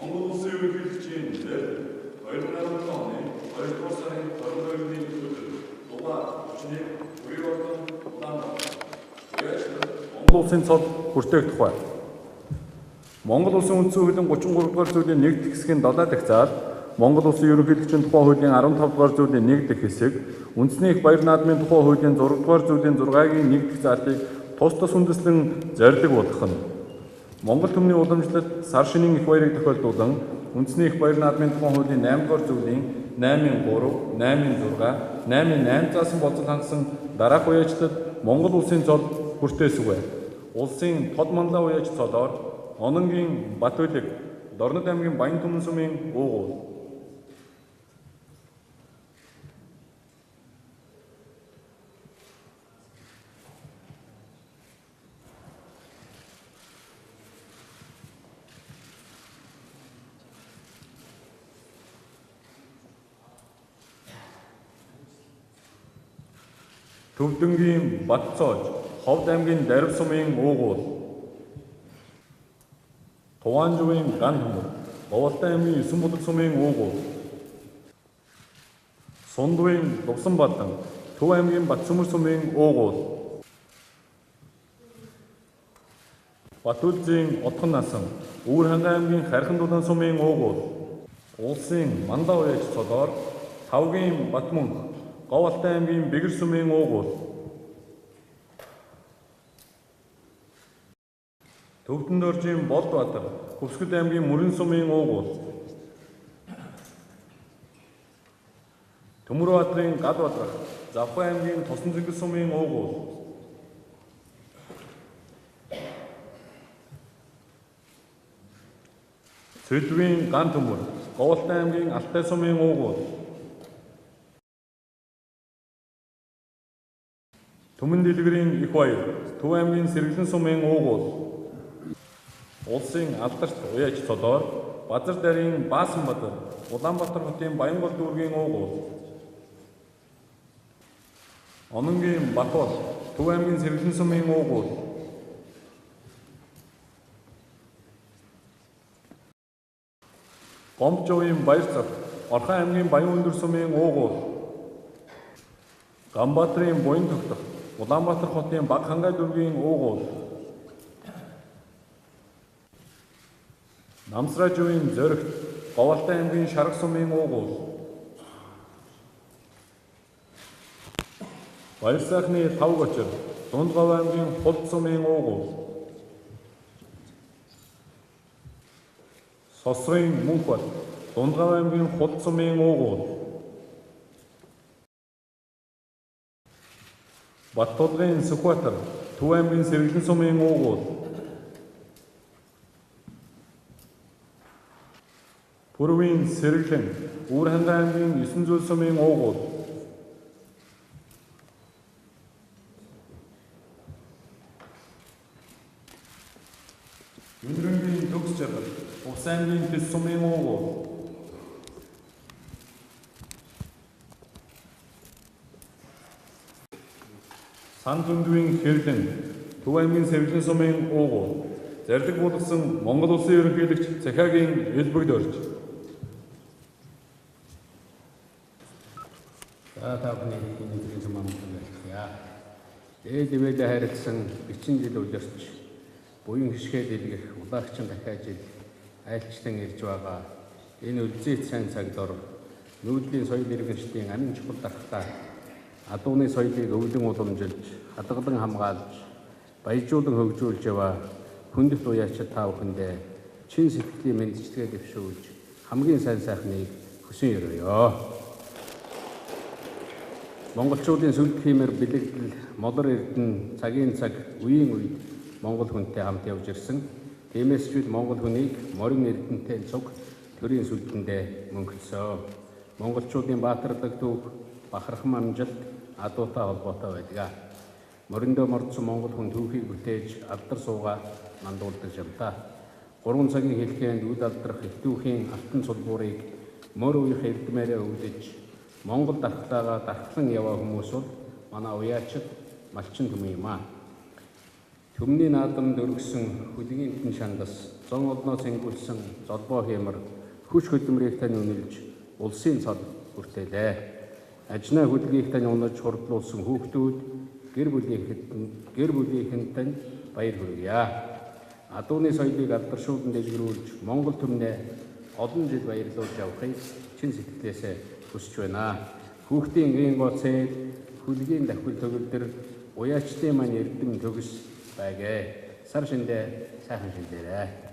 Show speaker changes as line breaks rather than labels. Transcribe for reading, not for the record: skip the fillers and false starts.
Монгол Улсын ерөнхийлөгчийн нэр 2018 оны 2-р сарын 22-ны өдөр Дугаа 41 Бүрийн ордон Улаанбаатар Монгол Улсын цол бүртээх тухай. Монгол Улсын үндсэн хуулийн 33-р зүйлийн 1-р хэсгийн 7 дахь заал Монгол Улсын ерөнхийлөгчийн тухай хуулийн 15-р зүйлийн 1 дахь хэсэг, үндэсний их баяр наадмын тухай хуулийн 6-р зүйлийн 6-гийн 1 дахь заалыг тус үндэслэн зорилго болгох нь. Монгол төмний уламжлалт сар шинийн их баярыг тохиолдуулан үндэсний их баяр наадмын тухай хуулийн 8-р зүйлийн 8-3, 8-6, 8-8 заасан болцол хангасан дараах уяажлалд Монгол Улсын цол хүртээсгүй. Улсын тод манлаа уяаж цолоор Ононгийн Батүлэг, Дорнод аймгийн Баян Түмэн сумын уугуул. Төвдөнгийн Батцоож, Ховд аймгийн Дарив сумын уугуул. Туваанжуугийн Ган Хөмөр, Говьалтай аймгийн Есүнбулаг сумын уугуул. Сундугийн Дувсанбадан, Төв аймгийн Батсөмөр сумын уугуул. Батүлзийн Отхон насан, Өвөр хангай аймгийн Хархан дулаан сумын уугуул. Улсын мандаа уяаж цолоор Тавгийн Батмөнх, Говьалтай аймгийн Бэгэр сумын уугуул. Төвдөн доржийн Болдбаатар, Хөвсгөл аймгийн Мөрөн сумын уугуул. Төмөрбаатарын Гадбадрах, Завхай аймгийн Тосон-Зэнгэл сумын уугуул. Цэдвийн Ган Төмөр, Говьалтай аймгийн Алтай сумын уугуул. Түмэн Дэлгэрийн Их баяр, Төв аймгийн Сэргэлэн сумын уугуул. Улсын алдарт уяаж цолоор Базар дарын Баасанбаатар, Улаанбаатар хотын Баянгол дүүргийн уугуул. Ононгийн Батбол, Төв аймгийн Сэргэлэн сумын уугуул. Гомбжуугийн Баярцаг, Орхон аймгийн Баянүндэр сумын уугуул. Ганбаатарын Буян тогтох, Улаанбаатар хотын Баг хангай дүүргийн уугуул. Намсраажуугийн Зоригт, Говьалтай аймгийн Шарга сумын уугуул. Баяр сайхны Тав Гочир, Дундгов аймгийн Хулд сумын уугуул. Сосрын Мөнхбат, Дундгов аймгийн Хулд сумын уугуул. Баттулгын Сүхбаатар, Төв аймгийн Сэргэлэн сумын уугуул. Бүрвийн Сэргэлэн, Өвөр хангай аймгийн 9 зүйл сумын уугуул. Өндрөнгийн Төгс жаргал, Увс аймгийн Тэс сумын уугуул. Сан Дүндвийн Хэрлэн, Төв аймгийн Сэргэлэн сумын уугуул. Зарлиг буулгасан Монгол Улсын ерөнхийлөгч Захиагийн элбэгд орж.
За та бүхний хэлний зам амтгая. Дээд ивэлэ харилцсан бичин жил үлэрч буян хишгээ дэлгэх улаагчин дахиад жил айлчлан ирж байгаа энэ үлзийт сайн цагт ор нүүдлийн соёл иргэншлийн амин чухал дархтаа адууны соёлыг өвлөн уламжилж, хадгалан хамгаалж, баяжуулан хөгжүүлж яваа хүндэт уяачид та бүхэндээ чин сэтгэлийн мэндчилгээ дэвшүүлж хамгийн сайн сайхныг хүсэн өрөөё. Монголчуудын сүлд хиймэр бэлэгдэл молор эрдэнэ цагийн цаг үеийн үед Монгол хүнтэй хамт явж ирсэн. Тиймээс ч бид Монгол хүнийг морин эрдэнэтэй цуг төрийн сүлдэндээ мөнгөлсөө. Монголчуудын баатарлаг түүх, бахархам амжилт адуутай холбоотой байдаг. Мориндоо мордсон Монгол хүн түүхийг бүтээж алдар суугаа мандуулдаг жамтаа. 3 цагийн хэлхээнд үд алдрах их түүхийн алтан цулбуурыг мөр үеих эрдмээрээ өвдөж Монгол дархлаагаа дархлан яваа хүмүүс бол манай уяачид малчин түмэн юм аа. Төмний наадамд өргөсөн хөдгийн тэн шандас зон олноос ингүүлсэн золбоо хэмэр хүч хөдөлмөрийг тань үнэлж улсын цол хүртээлээ. Ажнаа хөдөлгөөийг тань унаж хурдлуулсан хүүхдүүд гэр бүлийнхэнд тань баяр хүргье. Адууны соёлыг алдаршуулан дэлгэрүүлж Монгол түмнээ олон жил баярлуулж явахыг чин сэтгэлээсээ хүсэж байна. Хүүхдийн гийн гоцээ хүлгийн давхил төгөлдөр уяачдын маань эрдэм төгс байгээ. Сар шиндээ сайхан шиндээрээ.